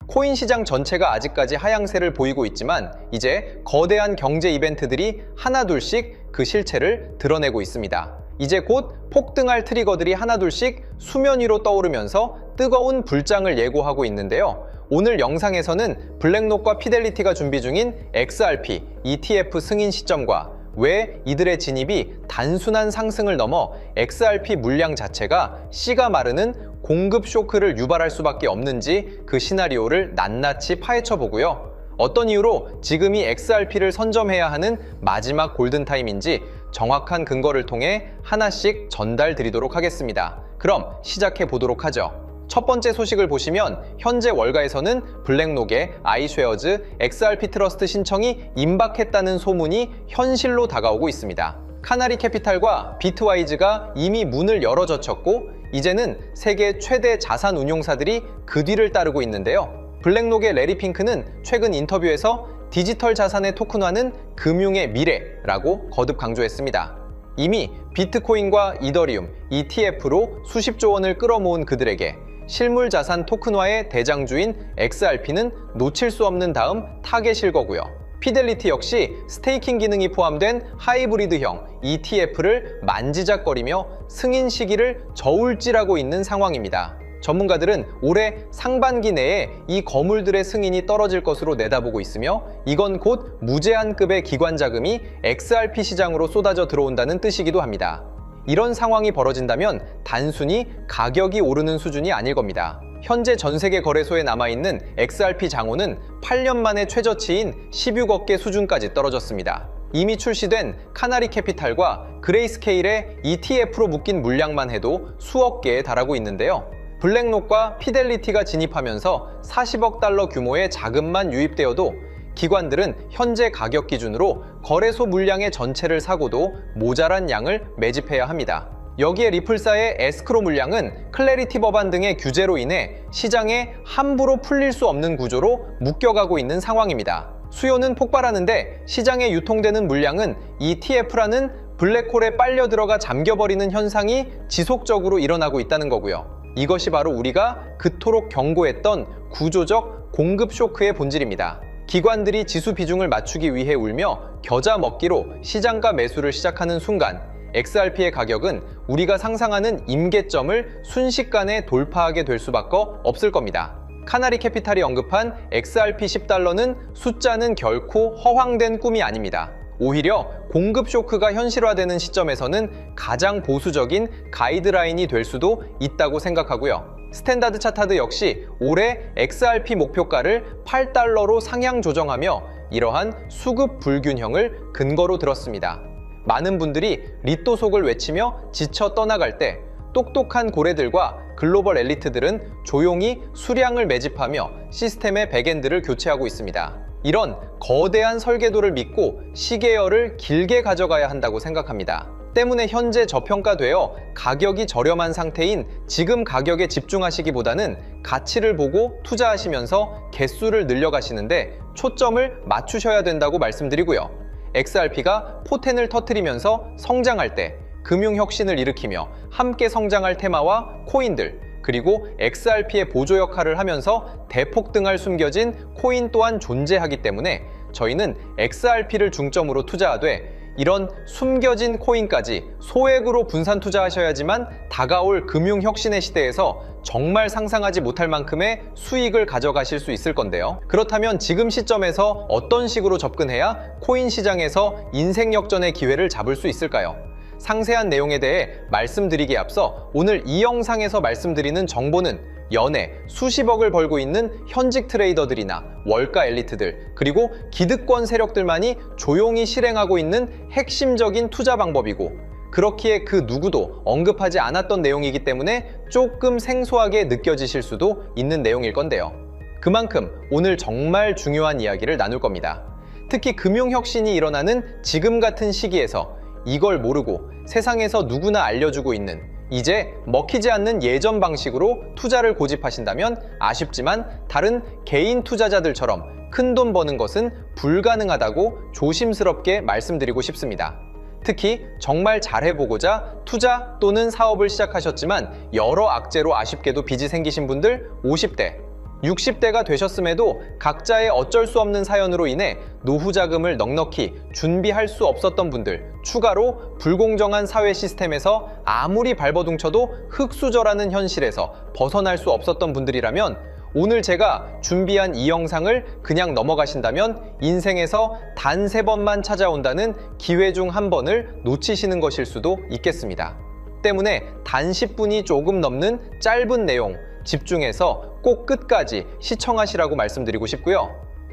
코인 시장 전체가 아직까지 하향세를 보이고 있지만 이제 거대한 경제 이벤트들이 하나둘씩 그 실체를 드러내고 있습니다. 이제 곧 폭등할 트리거들이 하나둘씩 수면 위로 떠오르면서 뜨거운 불장을 예고하고 있는데요. 오늘 영상에서는 블랙록과 피델리티가 준비 중인 XRP, ETF 승인 시점과 왜 이들의 진입이 단순한 상승을 넘어 XRP 물량 자체가 씨가 마르는 공급 쇼크를 유발할 수밖에 없는지 그 시나리오를 낱낱이 파헤쳐 보고요. 어떤 이유로 지금이 XRP를 선점해야 하는 마지막 골든타임인지 정확한 근거를 통해 하나씩 전달 드리도록 하겠습니다. 그럼 시작해 보도록 하죠. 첫 번째 소식을 보시면 현재 월가에서는 블랙록의 아이쉐어즈 XRP 트러스트 신청이 임박했다는 소문이 현실로 다가오고 있습니다. 카나리 캐피탈과 비트와이즈가 이미 문을 열어 젖혔고 이제는 세계 최대 자산 운용사들이 그 뒤를 따르고 있는데요. 블랙록의 레리 핑크는 최근 인터뷰에서 디지털 자산의 토큰화는 금융의 미래라고 거듭 강조했습니다. 이미 비트코인과 이더리움, ETF로 수십조 원을 끌어모은 그들에게 실물 자산 토큰화의 대장주인 XRP는 놓칠 수 없는 다음 타겟일 거고요. 피델리티 역시 스테이킹 기능이 포함된 하이브리드형 ETF를 만지작거리며 승인 시기를 저울질하고 있는 상황입니다. 전문가들은 올해 상반기 내에 이 거물들의 승인이 떨어질 것으로 내다보고 있으며 이건 곧 무제한급의 기관 자금이 XRP 시장으로 쏟아져 들어온다는 뜻이기도 합니다. 이런 상황이 벌어진다면 단순히 가격이 오르는 수준이 아닐 겁니다. 현재 전 세계 거래소에 남아있는 XRP 장호는 8년 만에 최저치인 16억 개 수준까지 떨어졌습니다. 이미 출시된 카나리 캐피탈과 그레이스케일의 ETF로 묶인 물량만 해도 수억 개에 달하고 있는데요. 블랙록과 피델리티가 진입하면서 40억 달러 규모의 자금만 유입되어도 기관들은 현재 가격 기준으로 거래소 물량의 전체를 사고도 모자란 양을 매집해야 합니다. 여기에 리플사의 에스크로 물량은 클래리티 법안 등의 규제로 인해 시장에 함부로 풀릴 수 없는 구조로 묶여가고 있는 상황입니다. 수요는 폭발하는데 시장에 유통되는 물량은 ETF라는 블랙홀에 빨려 들어가 잠겨버리는 현상이 지속적으로 일어나고 있다는 거고요. 이것이 바로 우리가 그토록 경고했던 구조적 공급 쇼크의 본질입니다. 기관들이 지수 비중을 맞추기 위해 울며 겨자 먹기로 시장가 매수를 시작하는 순간 XRP의 가격은 우리가 상상하는 임계점을 순식간에 돌파하게 될 수밖에 없을 겁니다. 카나리 캐피탈이 언급한 XRP 10달러는 숫자는 결코 허황된 꿈이 아닙니다. 오히려 공급 쇼크가 현실화되는 시점에서는 가장 보수적인 가이드라인이 될 수도 있다고 생각하고요. 스탠다드 차타드 역시 올해 XRP 목표가를 8달러로 상향 조정하며 이러한 수급 불균형을 근거로 들었습니다. 많은 분들이 리또속을 외치며 지쳐 떠나갈 때 똑똑한 고래들과 글로벌 엘리트들은 조용히 수량을 매집하며 시스템의 백엔드를 교체하고 있습니다. 이런 거대한 설계도를 믿고 시계열을 길게 가져가야 한다고 생각합니다. 때문에 현재 저평가되어 가격이 저렴한 상태인 지금 가격에 집중하시기보다는 가치를 보고 투자하시면서 개수를 늘려가시는데 초점을 맞추셔야 된다고 말씀드리고요. XRP가 포텐을 터뜨리면서 성장할 때 금융혁신을 일으키며 함께 성장할 테마와 코인들 그리고 XRP의 보조 역할을 하면서 대폭등할 숨겨진 코인 또한 존재하기 때문에 저희는 XRP를 중점으로 투자하되 이런 숨겨진 코인까지 소액으로 분산 투자하셔야지만 다가올 금융혁신의 시대에서 정말 상상하지 못할 만큼의 수익을 가져가실 수 있을 건데요. 그렇다면 지금 시점에서 어떤 식으로 접근해야 코인 시장에서 인생 역전의 기회를 잡을 수 있을까요? 상세한 내용에 대해 말씀드리기에 앞서 오늘 이 영상에서 말씀드리는 정보는 연에 수십억을 벌고 있는 현직 트레이더들이나 월가 엘리트들 그리고 기득권 세력들만이 조용히 실행하고 있는 핵심적인 투자 방법이고 그렇기에 그 누구도 언급하지 않았던 내용이기 때문에 조금 생소하게 느껴지실 수도 있는 내용일 건데요. 그만큼 오늘 정말 중요한 이야기를 나눌 겁니다. 특히 금융혁신이 일어나는 지금 같은 시기에서 이걸 모르고 세상에서 누구나 알려주고 있는 이제 먹히지 않는 예전 방식으로 투자를 고집하신다면 아쉽지만 다른 개인 투자자들처럼 큰돈 버는 것은 불가능하다고 조심스럽게 말씀드리고 싶습니다. 특히 정말 잘해보고자 투자 또는 사업을 시작하셨지만 여러 악재로 아쉽게도 빚이 생기신 분들 50대, 60대가 되셨음에도 각자의 어쩔 수 없는 사연으로 인해 노후 자금을 넉넉히 준비할 수 없었던 분들, 추가로 불공정한 사회 시스템에서 아무리 발버둥쳐도 흙수저라는 현실에서 벗어날 수 없었던 분들이라면 오늘 제가 준비한 이 영상을 그냥 넘어가신다면 인생에서 단 3번만 찾아온다는 기회 중 한 번을 놓치시는 것일 수도 있겠습니다. 때문에 단 10분이 조금 넘는 짧은 내용 집중해서 꼭 끝까지 시청하시라고 말씀드리고 싶고요.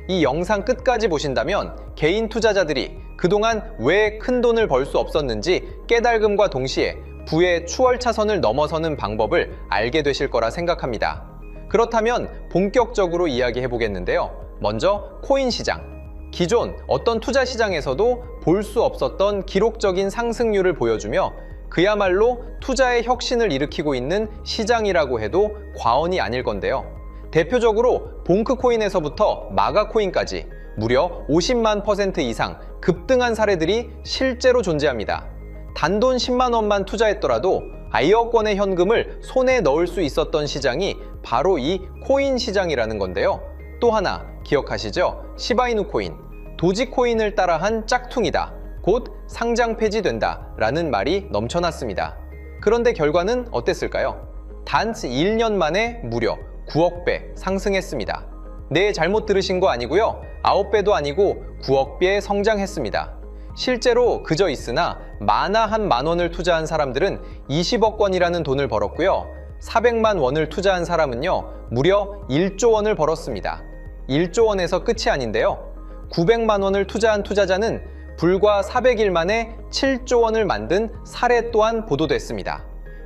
이 영상 끝까지 보신다면 개인 투자자들이 그동안 왜 큰 돈을 벌 수 없었는지 깨달음과 동시에 부의 추월차선을 넘어서는 방법을 알게 되실 거라 생각합니다. 그렇다면 본격적으로 이야기해 보겠는데요. 먼저 코인 시장. 기존 어떤 투자 시장에서도 볼 수 없었던 기록적인 상승률을 보여주며 그야말로 투자의 혁신을 일으키고 있는 시장이라고 해도 과언이 아닐 건데요. 대표적으로 봉크코인에서부터 마가코인까지 무려 50만 % 이상 급등한 사례들이 실제로 존재합니다. 단돈 10만 원만 투자했더라도 1억 원의 현금을 손에 넣을 수 있었던 시장이 바로 이 코인 시장이라는 건데요. 또 하나 기억하시죠? 시바이누 코인, 도지코인을 따라한 짝퉁이다. 곧 상장 폐지된다 라는 말이 넘쳐났습니다. 그런데 결과는 어땠을까요? 단 1년 만에 무려 9억 배 상승했습니다. 네, 잘못 들으신 거 아니고요. 9배도 아니고 9억 배 성장했습니다. 실제로 그저 있으나 만화 한 만 원을 투자한 사람들은 20억 원이라는 돈을 벌었고요. 400만 원을 투자한 사람은요, 무려 1조 원을 벌었습니다. 1조 원에서 끝이 아닌데요. 900만 원을 투자한 투자자는 불과 400일 만에 7조 원을 만든 사례 또한 보도됐습니다.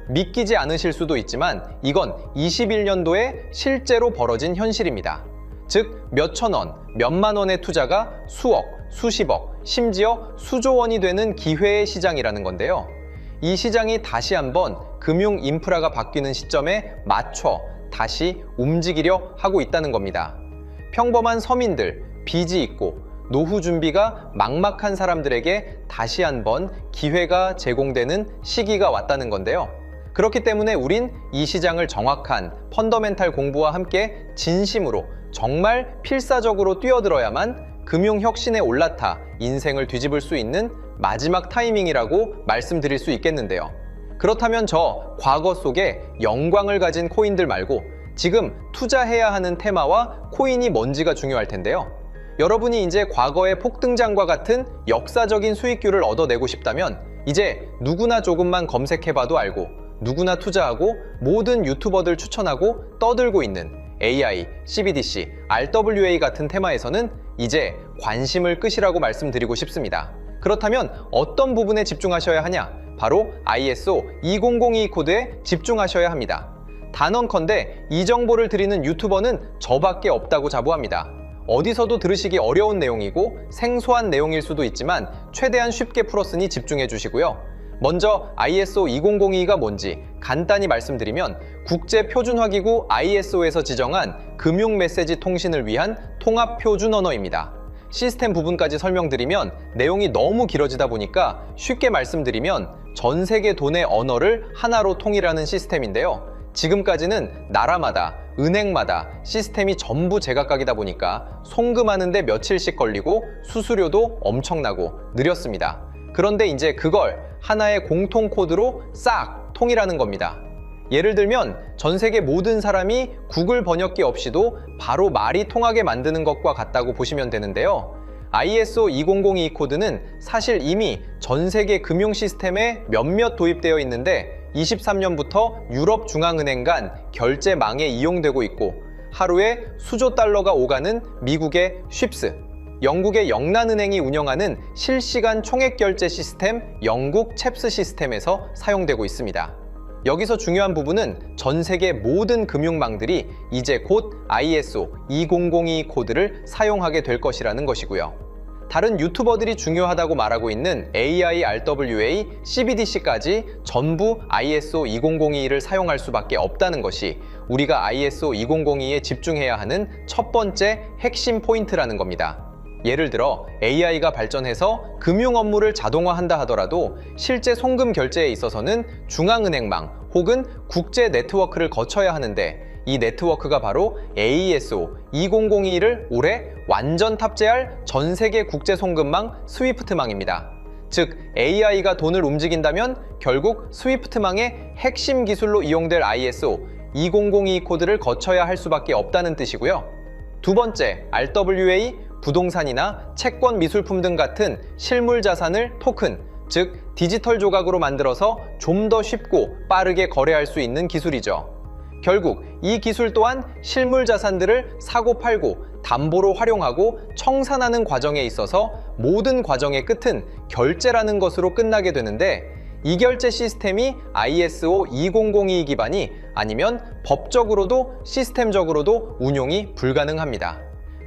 믿기지 않으실 수도 있지만 이건 21년도에 실제로 벌어진 현실입니다. 즉 몇천 원, 몇만 원의 투자가 수억, 수십억, 심지어 수조 원이 되는 기회의 시장이라는 건데요. 이 시장이 다시 한번 금융 인프라가 바뀌는 시점에 맞춰 다시 움직이려 하고 있다는 겁니다. 평범한 서민들, 빚이 있고 노후 준비가 막막한 사람들에게 다시 한번 기회가 제공되는 시기가 왔다는 건데요. 그렇기 때문에 우린 이 시장을 정확한 펀더멘탈 공부와 함께 진심으로 정말 필사적으로 뛰어들어야만 금융혁신에 올라타 인생을 뒤집을 수 있는 마지막 타이밍이라고 말씀드릴 수 있겠는데요. 그렇다면 저 과거 속에 영광을 가진 코인들 말고 지금 투자해야 하는 테마와 코인이 뭔지가 중요할 텐데요. 여러분이 이제 과거의 폭등장과 같은 역사적인 수익률을 얻어내고 싶다면 이제 누구나 조금만 검색해봐도 알고 누구나 투자하고 모든 유튜버들 추천하고 떠들고 있는 AI, CBDC, RWA 같은 테마에서는 이제 관심을 끄시라고 말씀드리고 싶습니다. 그렇다면 어떤 부분에 집중하셔야 하냐? 바로 ISO 2002 코드에 집중하셔야 합니다. 단언컨대 이 정보를 드리는 유튜버는 저밖에 없다고 자부합니다. 어디서도 들으시기 어려운 내용이고 생소한 내용일 수도 있지만 최대한 쉽게 풀었으니 집중해 주시고요. 먼저 ISO 2002가 뭔지 간단히 말씀드리면 국제표준화기구 ISO에서 지정한 금융 메시지 통신을 위한 통합표준 언어입니다. 시스템 부분까지 설명드리면 내용이 너무 길어지다 보니까 쉽게 말씀드리면 전 세계 돈의 언어를 하나로 통일하는 시스템인데요. 지금까지는 나라마다, 은행마다 시스템이 전부 제각각이다 보니까 송금하는데 며칠씩 걸리고 수수료도 엄청나고 느렸습니다. 그런데 이제 그걸 하나의 공통 코드로 싹 통일하는 겁니다. 예를 들면 전 세계 모든 사람이 구글 번역기 없이도 바로 말이 통하게 만드는 것과 같다고 보시면 되는데요. ISO 2002 코드는 사실 이미 전 세계 금융 시스템에 몇몇 도입되어 있는데 23년부터 유럽중앙은행 간 결제망에 이용되고 있고 하루에 수조 달러가 오가는 미국의 쉽스, 영국의 영란은행이 운영하는 실시간 총액결제 시스템 영국 챕스 시스템에서 사용되고 있습니다. 여기서 중요한 부분은 전 세계 모든 금융망들이 이제 곧 ISO 2002 코드를 사용하게 될 것이라는 것이고요. 다른 유튜버들이 중요하다고 말하고 있는 AI, RWA, CBDC까지 전부 ISO 2002를 사용할 수밖에 없다는 것이 우리가 ISO 2002에 집중해야 하는 첫 번째 핵심 포인트라는 겁니다. 예를 들어 AI가 발전해서 금융 업무를 자동화한다 하더라도 실제 송금 결제에 있어서는 중앙은행망 혹은 국제 네트워크를 거쳐야 하는데 이 네트워크가 바로 AESO 2002를 올해 완전 탑재할 전 세계 국제 송금망 스위프트망입니다. 즉 AI가 돈을 움직인다면 결국 스위프트망의 핵심 기술로 이용될 ISO 2002 코드를 거쳐야 할 수밖에 없다는 뜻이고요. 두 번째, RWA, 부동산이나 채권 미술품 등 같은 실물 자산을 토큰, 즉 디지털 조각으로 만들어서 좀 더 쉽고 빠르게 거래할 수 있는 기술이죠. 결국 이 기술 또한 실물 자산들을 사고팔고 담보로 활용하고 청산하는 과정에 있어서 모든 과정의 끝은 결제라는 것으로 끝나게 되는데, 이 결제 시스템이 ISO 2002 기반이 아니면 법적으로도 시스템적으로도 운용이 불가능합니다.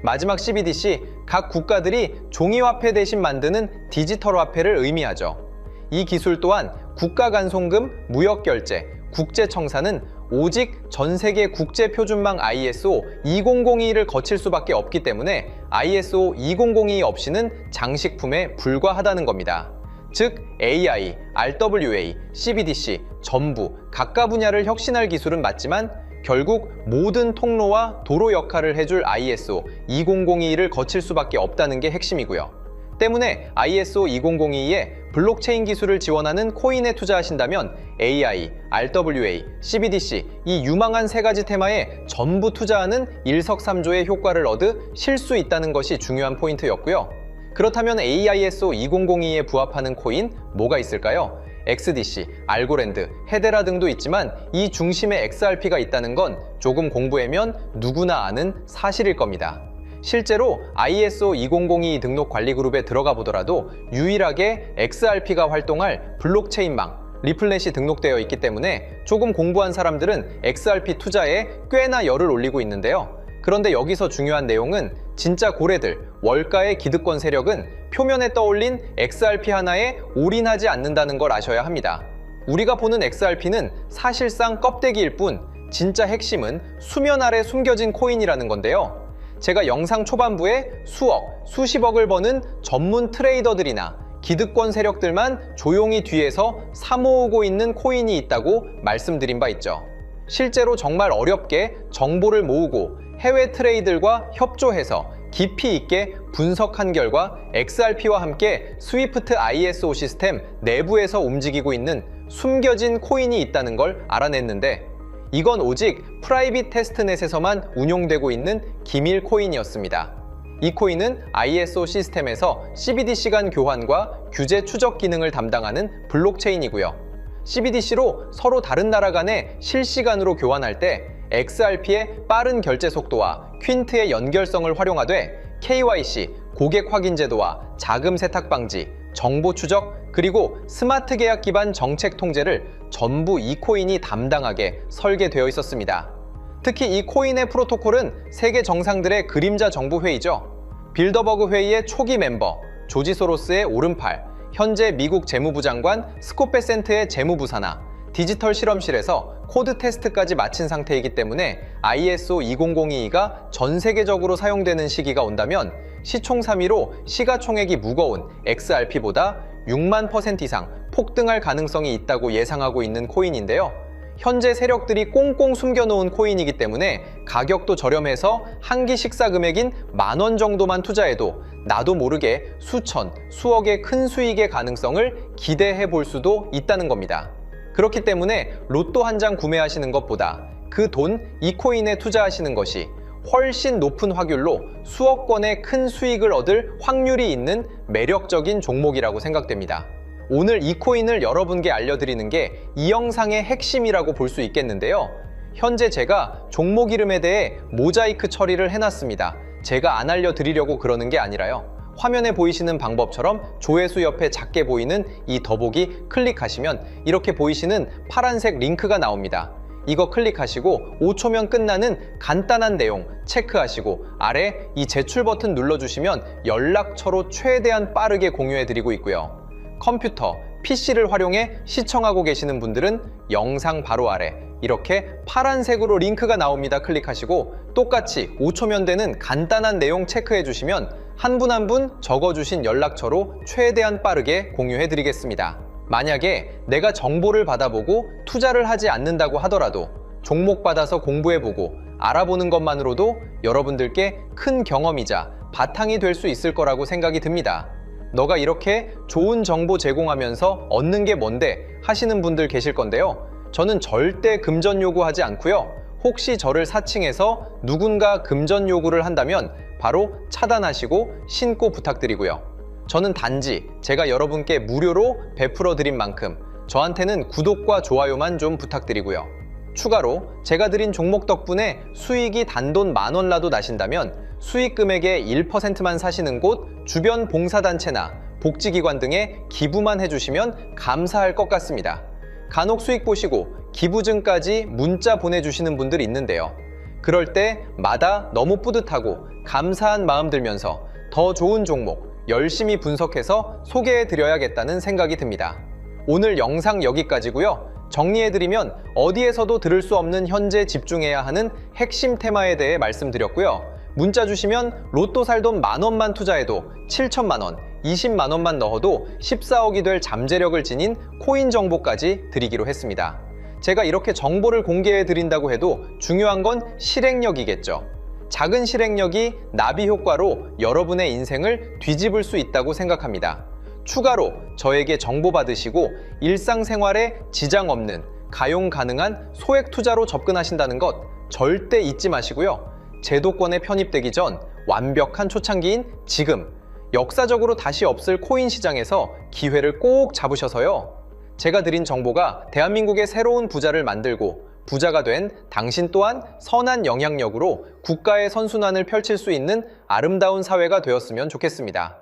마지막 CBDC, 각 국가들이 종이화폐 대신 만드는 디지털 화폐를 의미하죠. 이 기술 또한 국가 간 송금, 무역결제, 국제청산은 오직 전 세계 국제표준망 ISO 2002를 거칠 수밖에 없기 때문에 ISO 2002 없이는 장식품에 불과하다는 겁니다. 즉 AI, RWA, CBDC 전부 각각 분야를 혁신할 기술은 맞지만 결국 모든 통로와 도로 역할을 해줄 ISO 2002를 거칠 수밖에 없다는 게 핵심이고요. 때문에 ISO 2002에 블록체인 기술을 지원하는 코인에 투자하신다면 AI, RWA, CBDC 이 유망한 세 가지 테마에 전부 투자하는 일석삼조의 효과를 얻으실 수 있다는 것이 중요한 포인트였고요. 그렇다면 AISO 2002에 부합하는 코인 뭐가 있을까요? XDC, 알고랜드, 헤데라 등도 있지만 이 중심에 XRP가 있다는 건 조금 공부하면 누구나 아는 사실일 겁니다. 실제로 ISO 2002 등록 관리 그룹에 들어가 보더라도 유일하게 XRP가 활동할 블록체인망, 리플넷이 등록되어 있기 때문에 조금 공부한 사람들은 XRP 투자에 꽤나 열을 올리고 있는데요. 그런데 여기서 중요한 내용은 진짜 고래들, 월가의 기득권 세력은 표면에 떠올린 XRP 하나에 올인하지 않는다는 걸 아셔야 합니다. 우리가 보는 XRP는 사실상 껍데기일 뿐 진짜 핵심은 수면 아래 숨겨진 코인이라는 건데요. 제가 영상 초반부에 수억, 수십억을 버는 전문 트레이더들이나 기득권 세력들만 조용히 뒤에서 사모으고 있는 코인이 있다고 말씀드린 바 있죠. 실제로 정말 어렵게 정보를 모으고 해외 트레이더들과 협조해서 깊이 있게 분석한 결과 XRP와 함께 스위프트 ISO 시스템 내부에서 움직이고 있는 숨겨진 코인이 있다는 걸 알아냈는데, 이건 오직 프라이빗 테스트넷에서만 운용되고 있는 기밀 코인이었습니다. 이 코인은 ISO 시스템에서 CBDC 간 교환과 규제 추적 기능을 담당하는 블록체인이고요. CBDC로 서로 다른 나라 간에 실시간으로 교환할 때 XRP의 빠른 결제 속도와 퀸트의 연결성을 활용하되 KYC, 고객 확인 제도와 자금 세탁 방지, 정보 추적, 그리고 스마트 계약 기반 정책 통제를 전부 이 코인이 담당하게 설계되어 있었습니다. 특히 이 코인의 프로토콜은 세계 정상들의 그림자 정부 회의죠. 빌더버그 회의의 초기 멤버, 조지 소로스의 오른팔, 현재 미국 재무부 장관 스콧 베센트의 재무부 산하, 디지털 실험실에서 코드 테스트까지 마친 상태이기 때문에 ISO 2002가 전 세계적으로 사용되는 시기가 온다면 시총3위로 시가총액이 무거운 XRP보다 6만% 이상 폭등할 가능성이 있다고 예상하고 있는 코인인데요. 현재 세력들이 꽁꽁 숨겨놓은 코인이기 때문에 가격도 저렴해서 한 끼 식사 금액인 10,000원 정도만 투자해도 나도 모르게 수천, 수억의 큰 수익의 가능성을 기대해 볼 수도 있다는 겁니다. 그렇기 때문에 로또 한 장 구매하시는 것보다 그 돈 이 코인에 투자하시는 것이 훨씬 높은 확률로 수억 건의 큰 수익을 얻을 확률이 있는 매력적인 종목이라고 생각됩니다. 오늘 이 코인을 여러분께 알려드리는 게 이 영상의 핵심이라고 볼 수 있겠는데요. 현재 제가 종목 이름에 대해 모자이크 처리를 해놨습니다. 제가 안 알려드리려고 그러는 게 아니라요. 화면에 보이시는 방법처럼 조회수 옆에 작게 보이는 이 더보기 클릭하시면 이렇게 보이시는 파란색 링크가 나옵니다. 이거 클릭하시고 5초면 끝나는 간단한 내용 체크하시고 아래 이 제출 버튼 눌러주시면 연락처로 최대한 빠르게 공유해드리고 있고요. 컴퓨터, PC를 활용해 시청하고 계시는 분들은 영상 바로 아래 이렇게 파란색으로 링크가 나옵니다. 클릭하시고 똑같이 5초면 되는 간단한 내용 체크해 주시면 한 분 한 분 적어주신 연락처로 최대한 빠르게 공유해 드리겠습니다. 만약에 내가 정보를 받아보고 투자를 하지 않는다고 하더라도 종목 받아서 공부해보고 알아보는 것만으로도 여러분들께 큰 경험이자 바탕이 될 수 있을 거라고 생각이 듭니다. 너가 이렇게 좋은 정보 제공하면서 얻는 게 뭔데 하시는 분들 계실 건데요. 저는 절대 금전 요구하지 않고요. 혹시 저를 사칭해서 누군가 금전 요구를 한다면 바로 차단하시고 신고 부탁드리고요. 저는 단지 제가 여러분께 무료로 베풀어 드린 만큼 저한테는 구독과 좋아요만 좀 부탁드리고요. 추가로 제가 드린 종목 덕분에 수익이 단돈 10,000원라도 나신다면 수익 금액의 1%만 사시는 곳 주변 봉사단체나 복지기관 등에 기부만 해주시면 감사할 것 같습니다. 간혹 수익 보시고 기부증까지 문자 보내주시는 분들이 있는데요. 그럴 때마다 너무 뿌듯하고 감사한 마음 들면서 더 좋은 종목 열심히 분석해서 소개해드려야겠다는 생각이 듭니다. 오늘 영상 여기까지고요. 정리해드리면 어디에서도 들을 수 없는 현재 집중해야 하는 핵심 테마에 대해 말씀드렸고요. 문자 주시면 로또 살 돈 10,000원만 투자해도 7천만 원, 20만 원만 넣어도 14억이 될 잠재력을 지닌 코인 정보까지 드리기로 했습니다. 제가 이렇게 정보를 공개해 드린다고 해도 중요한 건 실행력이겠죠. 작은 실행력이 나비 효과로 여러분의 인생을 뒤집을 수 있다고 생각합니다. 추가로 저에게 정보 받으시고 일상생활에 지장 없는 가용 가능한 소액 투자로 접근하신다는 것 절대 잊지 마시고요. 제도권에 편입되기 전 완벽한 초창기인 지금 역사적으로 다시 없을 코인 시장에서 기회를 꼭 잡으셔서요. 제가 드린 정보가 대한민국의 새로운 부자를 만들고 부자가 된 당신 또한 선한 영향력으로 국가의 선순환을 펼칠 수 있는 아름다운 사회가 되었으면 좋겠습니다.